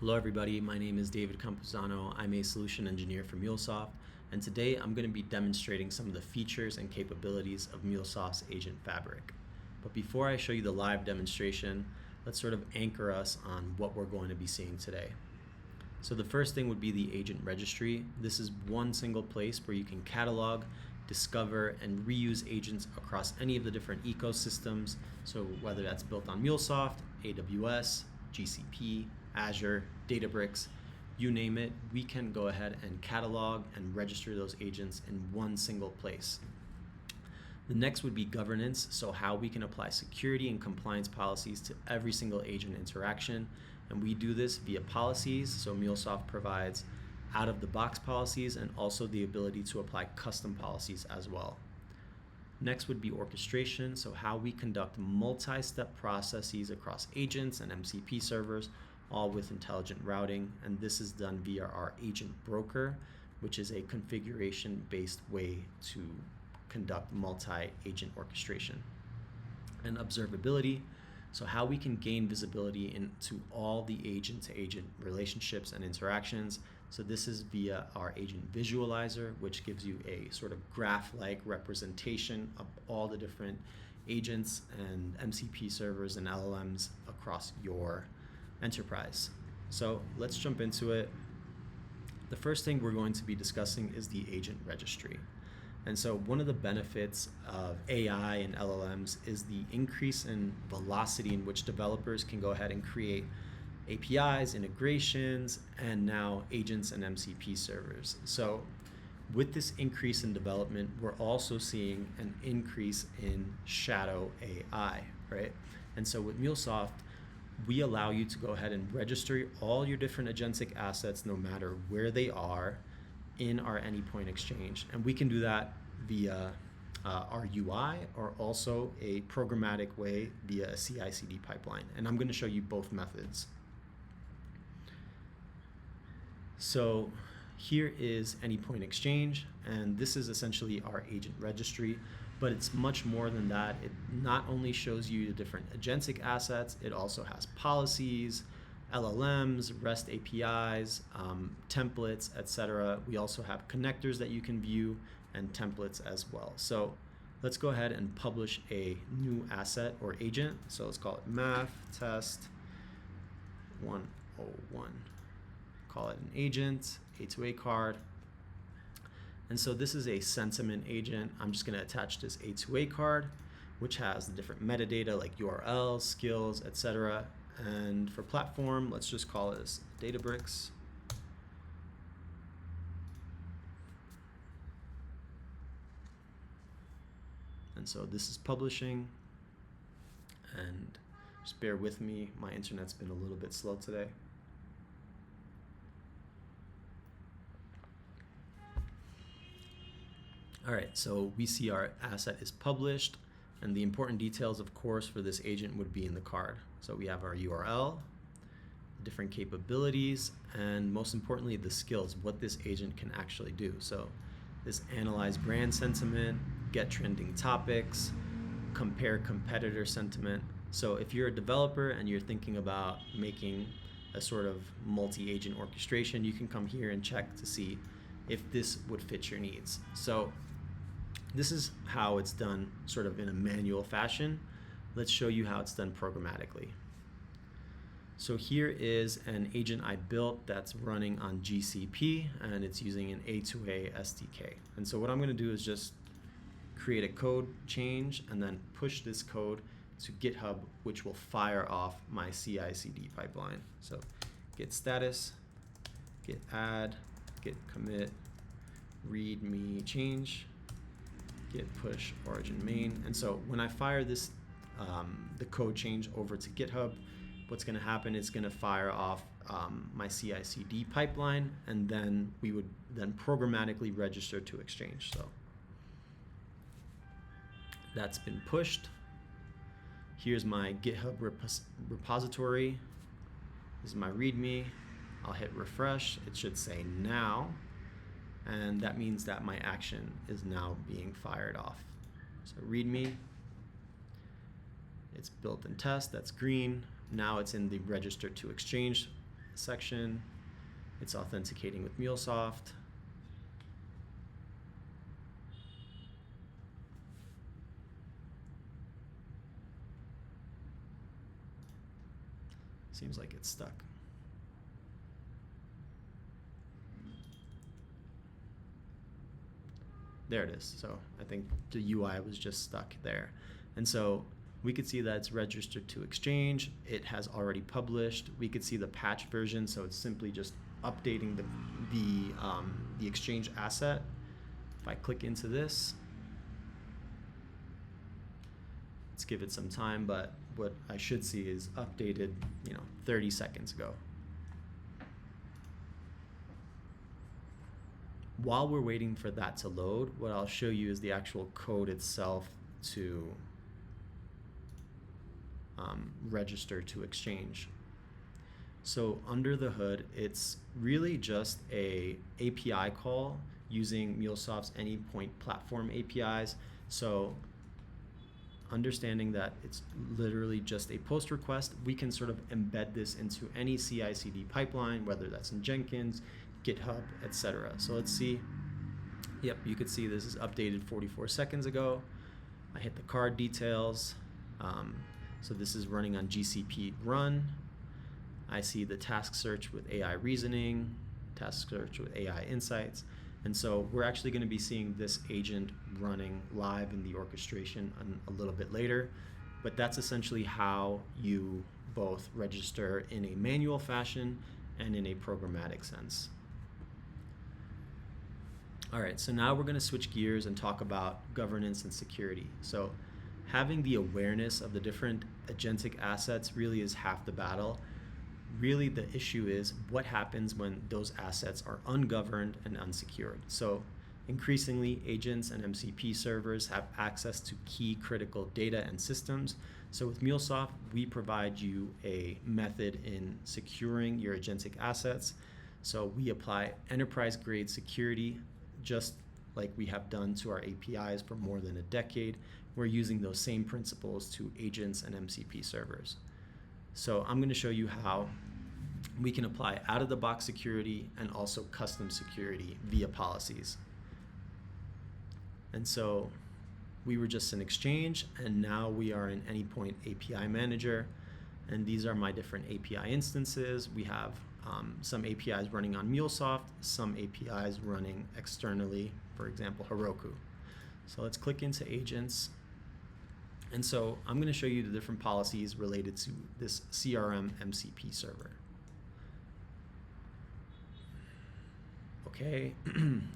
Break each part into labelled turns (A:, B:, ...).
A: Hello everybody, my name is David Campuzano. I'm a solution engineer for MuleSoft, and today I'm going to be demonstrating some of the features and capabilities of MuleSoft's Agent Fabric. But before I show you the live demonstration, let's sort of anchor us on what we're going to be seeing today. So the first thing would be the agent registry. This is one single place where you can catalog, discover, and reuse agents across any of the different ecosystems. So whether that's built on MuleSoft, AWS, GCP, Azure, Databricks, you name it, we can go ahead and catalog and register those agents in one single place. The next would be governance, so how we can apply security and compliance policies to every single agent interaction. And we do this via policies, so MuleSoft provides out-of-the-box policies and also the ability to apply custom policies as well. Next would be orchestration, so how we conduct multi-step processes across agents and MCP servers, all with intelligent routing, and this is done via our agent broker, which is a configuration-based way to conduct multi-agent orchestration. And observability, so how we can gain visibility into all the agent-to-agent relationships and interactions. So this is via our agent visualizer, which gives you a sort of graph-like representation of all the different agents and MCP servers and LLMs across your enterprise. So let's jump into it. The first thing we're going to be discussing is the agent registry. And so one of the benefits of AI and LLMs is the increase in velocity in which developers can go ahead and create APIs, integrations, and now agents and MCP servers. So with this increase in development, we're also seeing an increase in shadow AI, right? And so with MuleSoft, we allow you to go ahead and register all your different agentic assets, no matter where they are, in our Anypoint Exchange. And we can do that via our UI or also a programmatic way via a CI/CD pipeline. And I'm going to show you both methods. So here is Anypoint Exchange, and this is essentially our agent registry, but it's much more than that. It not only shows you the different agentic assets, it also has policies, LLMs, REST APIs, templates, etc. We also have connectors that you can view and templates as well. So let's go ahead and publish a new asset or agent. So let's call it math test 101. Call it an agent, A2A card. And so this is a sentiment agent. I'm just going to attach this A2A card, which has the different metadata like URLs, skills, etc. And for platform, let's just call this Databricks. And so this is publishing. And just bear with me, my internet's been a little bit slow today. All right, so we see our asset is published, and the important details, of course, for this agent would be in the card. So we have our URL, different capabilities, and most importantly, the skills, what this agent can actually do. So this analyze brand sentiment, get trending topics, compare competitor sentiment. So if you're a developer and you're thinking about making a sort of multi-agent orchestration, you can come here and check to see if this would fit your needs. So this is how it's done sort of in a manual fashion. Let's show you how it's done programmatically. So here is an agent I built that's running on GCP, and it's using an A2A SDK. And so what I'm going to do is just create a code change and then push this code to GitHub, which will fire off my CI/CD pipeline. So git status, git add, git commit, readme change, git push origin main. And so when I fire this, the code change over to GitHub, what's going to happen is going to fire off my CI/CD pipeline, and then we would then programmatically register to Exchange. So that's been pushed. Here's my GitHub repository. This is my README. I'll hit refresh. It should say now, and that means that my action is now being fired off. So README, it's built in test, that's green. Now it's in the register to Exchange section. It's authenticating with MuleSoft. Seems like it's stuck. There it is. So I think the UI was just stuck there. And so we could see that it's registered to Exchange. It has already published. We could see the patch version, so it's simply just updating the Exchange asset. If I click into this, let's give it some time, but what I should see is updated, 30 seconds ago. While we're waiting for that to load, what I'll show you is the actual code itself to register to Exchange. So under the hood, it's really just a API call using MuleSoft's Anypoint platform APIs. So understanding that it's literally just a post request, we can sort of embed this into any CI/CD pipeline, whether that's in Jenkins, GitHub, etc. So let's see. Yep, you could see this is updated 44 seconds ago. I hit the card details. So this is running on GCP run. I see the task search with AI reasoning, task search with AI insights. And so we're actually going to be seeing this agent running live in the orchestration a little bit later. But that's essentially how you both register in a manual fashion and in a programmatic sense. All right, so now we're going to switch gears and talk about governance and security. So having the awareness of the different agentic assets really is half the battle. Really, the issue is what happens when those assets are ungoverned and unsecured. So increasingly, agents and MCP servers have access to key critical data and systems. So with MuleSoft, we provide you a method in securing your agentic assets. So we apply enterprise-grade security, just like we have done to our APIs for more than a decade. We're using those same principles to agents and MCP servers. So I'm going to show you how we can apply out-of-the-box security and also custom security via policies. And so we were just in Exchange, and now we are in Anypoint API Manager. And these are my different API instances. We have some APIs running on MuleSoft, some APIs running externally, for example, Heroku. So let's click into agents. And so I'm going to show you the different policies related to this CRM MCP server. Okay,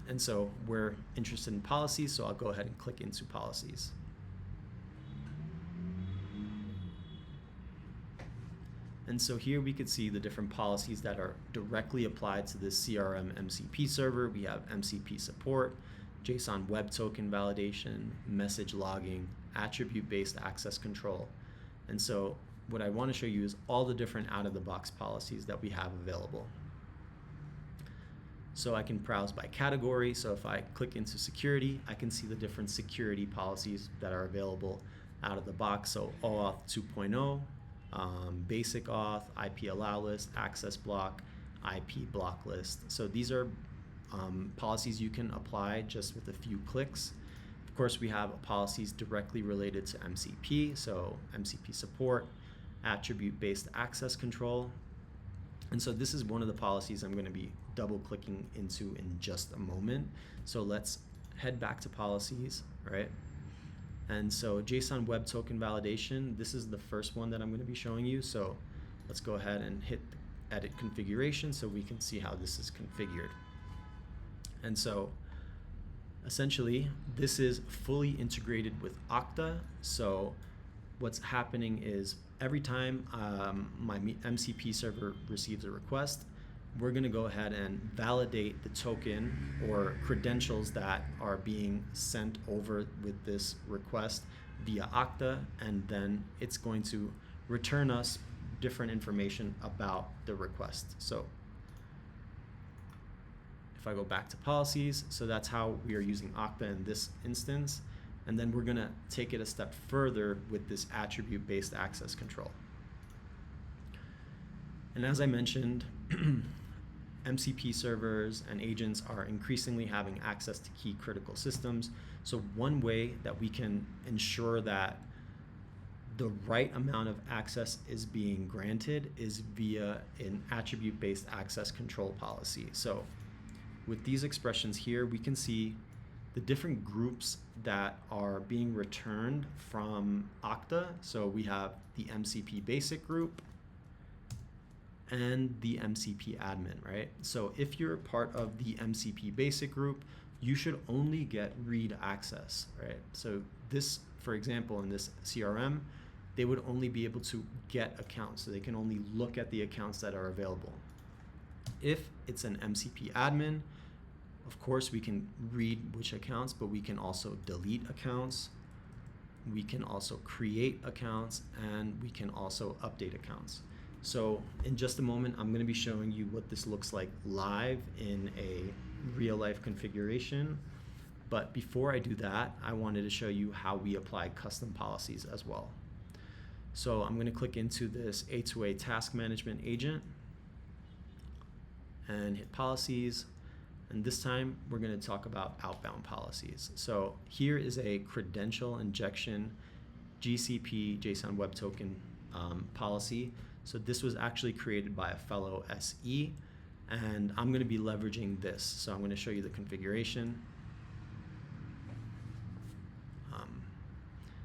A: and so we're interested in policies, so I'll go ahead and click into policies. And so here we could see the different policies that are directly applied to this CRM MCP server. We have MCP support, JSON web token validation, message logging, attribute-based access control. And so what I want to show you is all the different out-of-the-box policies that we have available. So I can browse by category. So if I click into security, I can see the different security policies that are available out of the box. So OAuth 2.0, basic auth, IP allow list, access block, IP block list. So these are policies you can apply just with a few clicks. Of course, we have policies directly related to MCP, so MCP support, attribute-based access control. And so this is one of the policies I'm going to be double clicking into in just a moment. So let's head back to policies, right? And so JSON web token validation, this is the first one that I'm going to be showing you. So let's go ahead and hit edit configuration so we can see how this is configured. And so essentially, this is fully integrated with Okta. So what's happening is every time my MCP server receives a request, we're going to go ahead and validate the token or credentials that are being sent over with this request via Okta, and then it's going to return us different information about the request. So if I go back to policies, so that's how we are using Okta in this instance. And then we're going to take it a step further with this attribute-based access control. And as I mentioned, MCP servers and agents are increasingly having access to key critical systems. So one way that we can ensure that the right amount of access is being granted is via an attribute-based access control policy. So with these expressions here, we can see the different groups that are being returned from Okta. So we have the MCP basic group and the MCP admin, right? So if you're part of the MCP basic group, you should only get read access, right? So this, for example, in this CRM, they would only be able to get accounts. So they can only look at the accounts that are available. If it's an MCP admin, of course, we can read which accounts, but we can also delete accounts. We can also create accounts, and we can also update accounts. So in just a moment, I'm going to be showing you what this looks like live in a real-life configuration. But before I do that, I wanted to show you how we apply custom policies as well. So I'm going to click into this A2A task management agent and hit policies. And this time we're going to talk about outbound policies. So here is a credential injection GCP JSON Web Token policy. So this was actually created by a fellow SE, and I'm going to be leveraging this. So I'm going to show you the configuration.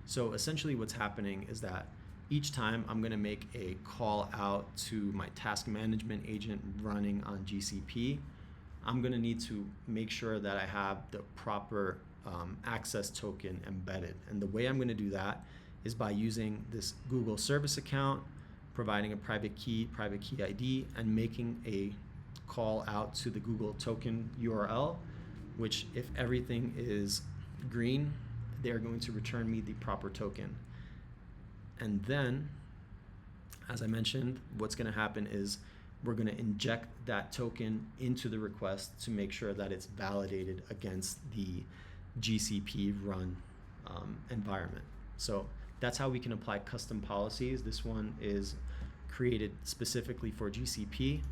A: So essentially what's happening is that each time I'm going to make a call out to my task management agent running on GCP, I'm going to need to make sure that I have the proper access token embedded. And the way I'm going to do that is by using this Google service account, providing a private key ID, and making a call out to the Google token URL, which if everything is green, they're going to return me the proper token. And then, as I mentioned, what's going to happen is we're going to inject that token into the request to make sure that it's validated against the GCP run environment. So that's how we can apply custom policies. This one is created specifically for GCP,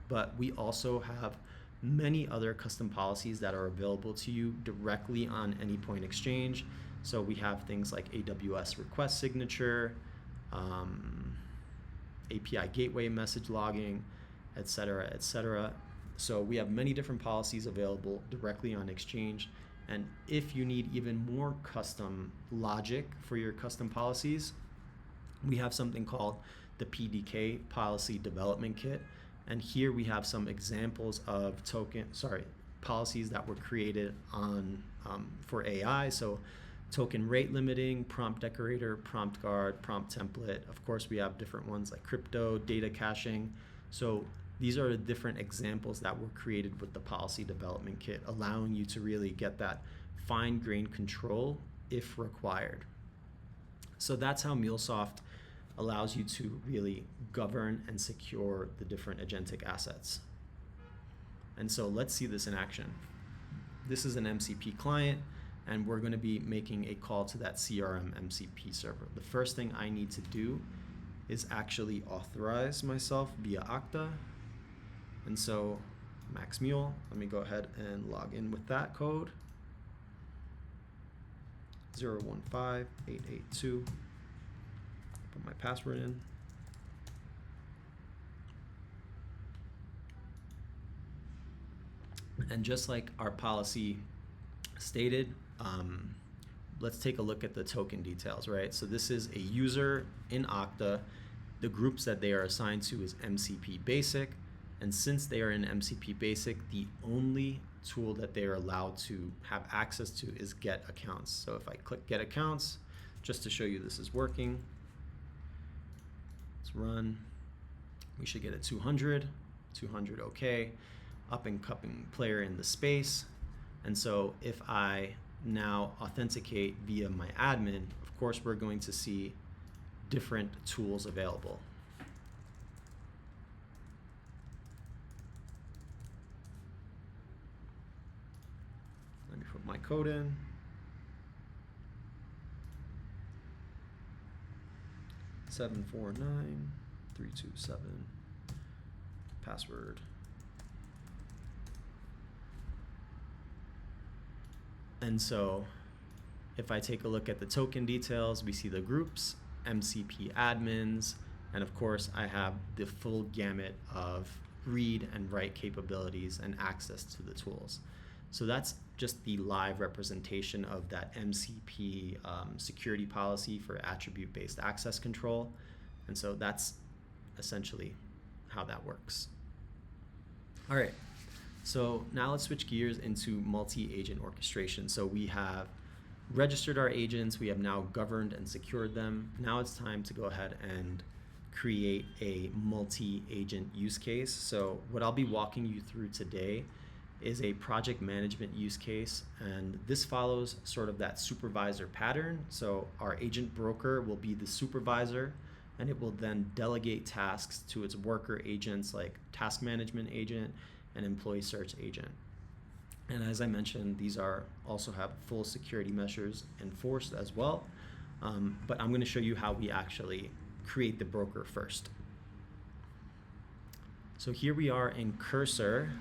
A: but we also have many other custom policies that are available to you directly on Anypoint Exchange. So we have things like AWS request signature, API gateway message logging, etc., etc. So we have many different policies available directly on Exchange. And if you need even more custom logic for your custom policies, we have something called the PDK Policy Development Kit. And here we have some examples of policies that were created on for AI. So token rate limiting, prompt decorator, prompt guard, prompt template. Of course, we have different ones like crypto, data caching. So these are the different examples that were created with the policy development kit, allowing you to really get that fine-grained control if required. So that's how MuleSoft allows you to really govern and secure the different agentic assets. And so let's see this in action. This is an MCP client, and we're going to be making a call to that CRM MCP server. The first thing I need to do is actually authorize myself via Okta. And so MaxMule, let me go ahead and log in with that code. 015882. Put my password in. And just like our policy stated, let's take a look at the token details, right? So this is a user in Okta. The groups that they are assigned to is MCP Basic. And since they are in MCP Basic, the only tool that they are allowed to have access to is Get Accounts. So if I click Get Accounts, just to show you this is working, let's run. We should get a 200 okay, up and coming player in the space. And so if I now authenticate via my admin, of course, we're going to see different tools available. Let me put my code in. (749-327) password. And so if I take a look at the token details, we see the groups, MCP admins, and of course I have the full gamut of read and write capabilities and access to the tools. So that's just the live representation of that MCP security policy for attribute-based access control. And so that's essentially how that works. All right, so now let's switch gears into multi-agent orchestration. So we have registered our agents, we have now governed and secured them. Now it's time to go ahead and create a multi-agent use case. So what I'll be walking you through today is a project management use case, and this follows sort of that supervisor pattern. So our agent broker will be the supervisor, and it will then delegate tasks to its worker agents like task management agent and employee search agent. And as I mentioned, these are also have full security measures enforced as well. But I'm going to show you how we actually create the broker first. So here we are in Cursor.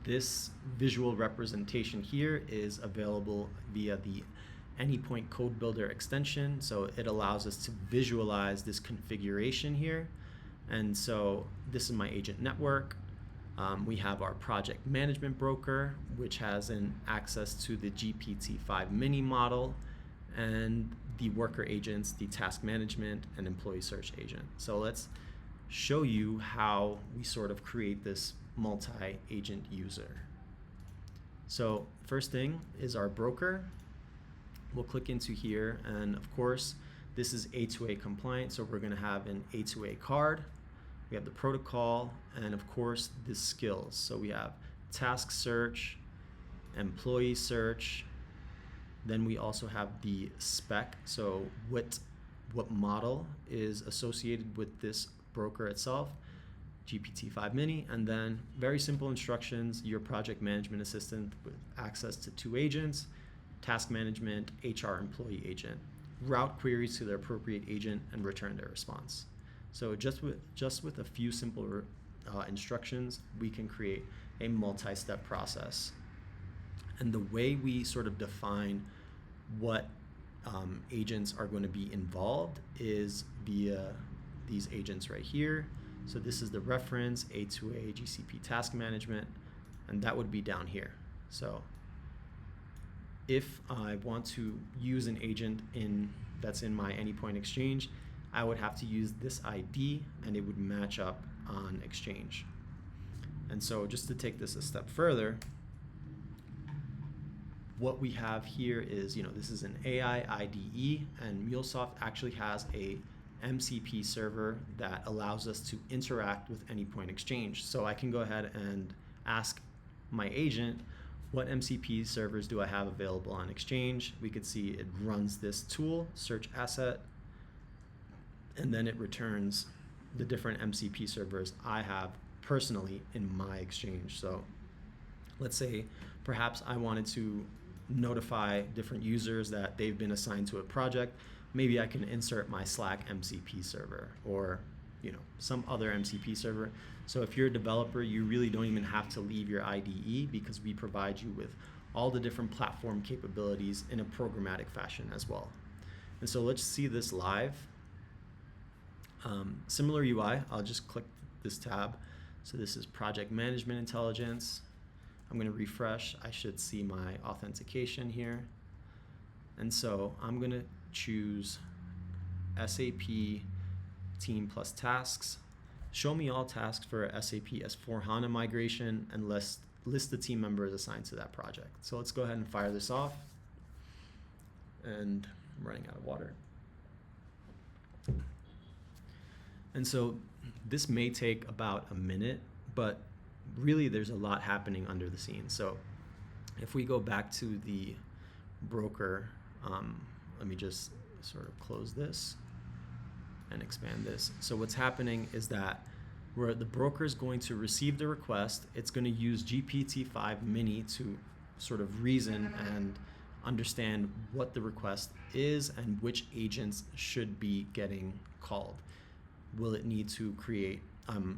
A: This visual representation here is available via the Anypoint Code Builder extension. So it allows us to visualize this configuration here. And so this is my agent network. We have our project management broker, which has an access to the GPT-5 mini model, and the worker agents, the task management and employee search agent. So let's show you how we sort of create this multi-agent user. So first thing is our broker. We'll click into here, and of course this is A2A compliant, so we're going to have an A2A card. We have the protocol, and of course the skills. So we have task search, employee search, then we also have the spec, so what model is associated with this broker itself, GPT-5 mini, and then very simple instructions, your project management assistant with access to 2 agents, task management, HR employee agent, route queries to the appropriate agent and return their response. So just with a few simple instructions, we can create a multi-step process. And the way we sort of define what agents are going to be involved is via these agents right here. So this is the reference, A2A GCP task management, and that would be down here. So if I want to use an agent that's in my Anypoint Exchange, I would have to use this ID and it would match up on Exchange. And so just to take this a step further, what we have here is, this is an AI IDE, and MuleSoft actually has a MCP server that allows us to interact with Anypoint Exchange. So I can go ahead and ask my agent, what MCP servers do I have available on Exchange? We could see it runs this tool, search asset, and then it returns the different MCP servers I have personally in my Exchange. So let's say perhaps I wanted to notify different users that they've been assigned to a project. Maybe I can insert my Slack MCP server or some other MCP server. So if you're a developer, you really don't even have to leave your IDE because we provide you with all the different platform capabilities in a programmatic fashion as well. And so let's see this live. Similar UI, I'll just click this tab. So this is Project Management Intelligence. I'm going to refresh. I should see my authentication here. And so I'm going to choose SAP Team plus Tasks. Show me all tasks for SAP S/4HANA migration and list the team members assigned to that project. So let's go ahead and fire this off. And I'm running out of water. And so this may take about a minute, but really there's a lot happening under the scenes. So if we go back to the broker, let me just sort of close this and expand this. So what's happening is that where the broker is going to receive the request, it's going to use GPT-5 mini to sort of reason and understand what the request is and which agents should be getting called. Will it need to create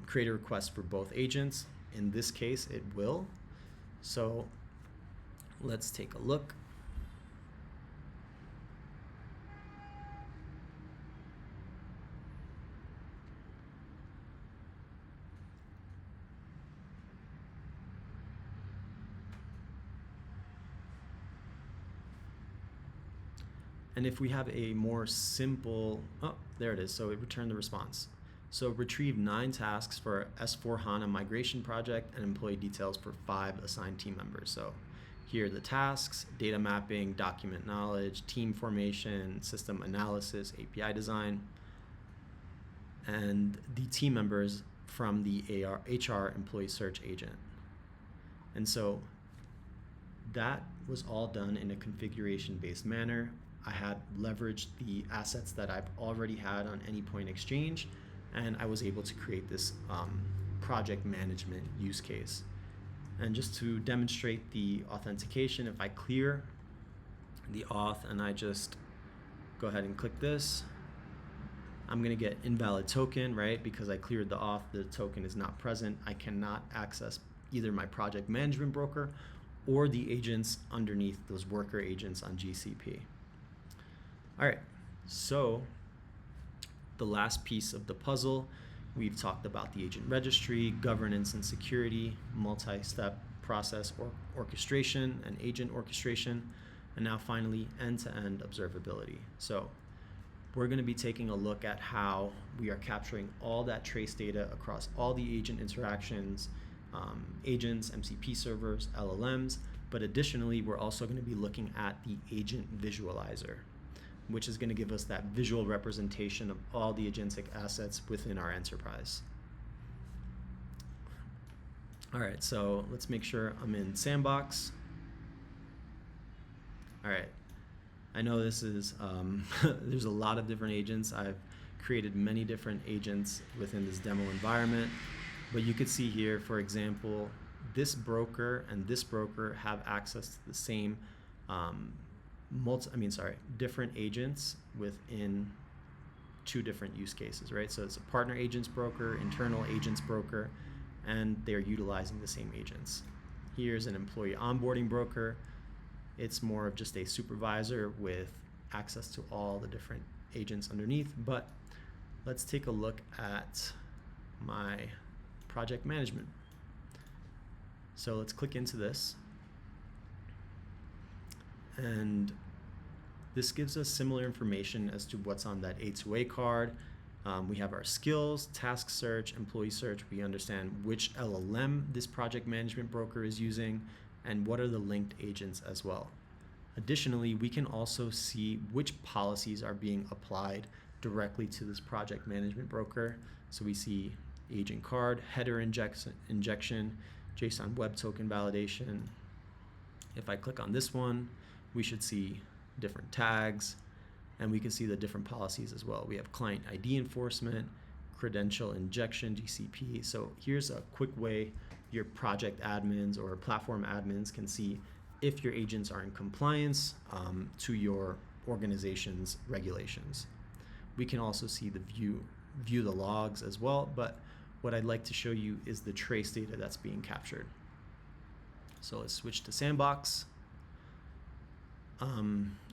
A: create a request for both agents. In this case, it will. So let's take a look. And if we have a more simple, oh, there it is. So it returned the response. So retrieve 9 tasks for S/4HANA migration project and employee details for 5 assigned team members. So here are the tasks: data mapping, document knowledge, team formation, system analysis, API design, and the team members from the HR employee search agent. And so that was all done in a configuration-based manner. I had leveraged the assets that I've already had on Anypoint Exchange, and I was able to create this project management use case. And just to demonstrate the authentication, if I clear the auth and I just go ahead and click this, I'm going to get invalid token, right? Because I cleared the auth, the token is not present. I cannot access either my project management broker or the agents underneath those worker agents on GCP. All right, so the last piece of the puzzle, we've talked about the agent registry, governance and security, multi-step process or orchestration and agent orchestration, and now finally end-to-end observability. So we're going to be taking a look at how we are capturing all that trace data across all the agent interactions, agents, MCP servers, LLMs, but additionally, we're also going to be looking at the agent visualizer, which is going to give us that visual representation of all the agentic assets within our enterprise. All right, so let's make sure I'm in Sandbox. All right, I know this is, there's a lot of different agents. I've created many different agents within this demo environment, but you could see here, for example, this broker and this broker have access to the same different agents within 2 different use cases, right? So it's a partner agents broker, internal agents broker, and they're utilizing the same agents. Here's an employee onboarding broker. It's more of just a supervisor with access to all the different agents underneath. But let's take a look at my project management. So let's click into this. And this gives us similar information as to what's on that A2A card. We have our skills, task search, employee search. We understand which LLM this project management broker is using and what are the linked agents as well. Additionally, we can also see which policies are being applied directly to this project management broker. So we see agent card, header injection, JSON web token validation. If I click on this one, we should see different tags, and we can see the different policies as well. We have client ID enforcement, credential injection, GCP. So here's a quick way your project admins or platform admins can see if your agents are in compliance to your organization's regulations. We can also see the view the logs as well, but what I'd like to show you is the trace data that's being captured. So let's switch to Sandbox.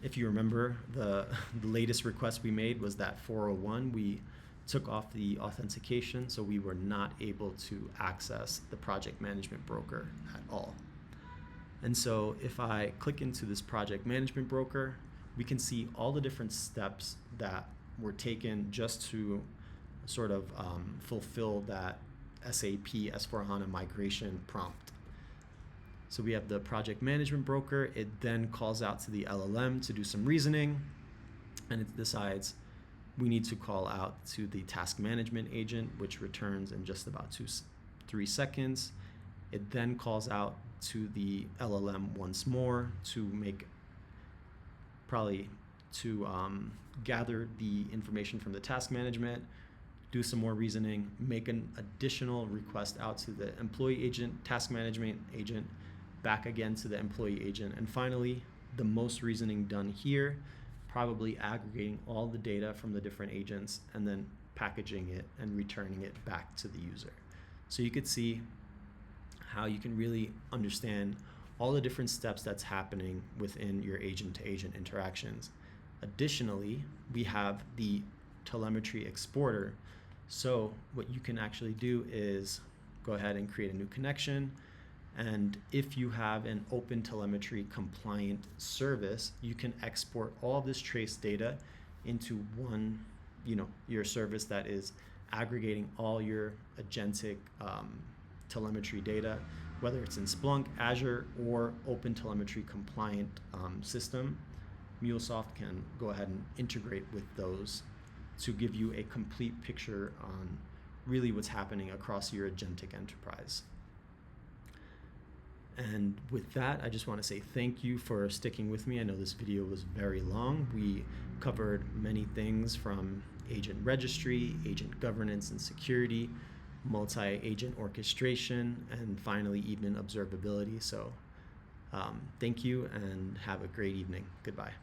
A: If you remember, the latest request we made was that 401. We took off the authentication, so we were not able to access the project management broker at all. And so if I click into this project management broker, we can see all the different steps that were taken just to sort of fulfill that SAP S/4HANA migration prompt. So we have the project management broker. It then calls out to the LLM to do some reasoning, and it decides we need to call out to the task management agent, which returns in just about 3 seconds. It then calls out to the LLM once more to gather the information from the task management, do some more reasoning, make an additional request out to the employee agent, task management agent, back again to the employee agent, and finally, the most reasoning done here, probably aggregating all the data from the different agents and then packaging it, and returning it back to the user. So you could see how you can really understand all the different steps that's happening within your agent-to-agent interactions. Additionally, we have the telemetry exporter. So what you can actually do is go ahead and create a new connection. And if you have an open telemetry compliant service, you can export all this trace data into one, your service that is aggregating all your agentic telemetry data, whether it's in Splunk, Azure, or open telemetry compliant system. MuleSoft can go ahead and integrate with those to give you a complete picture on really what's happening across your agentic enterprise. And with that, I just want to say thank you for sticking with me. I know this video was very long. We covered many things from agent registry, agent governance and security, multi-agent orchestration, and finally even observability. So thank you and have a great evening. Goodbye.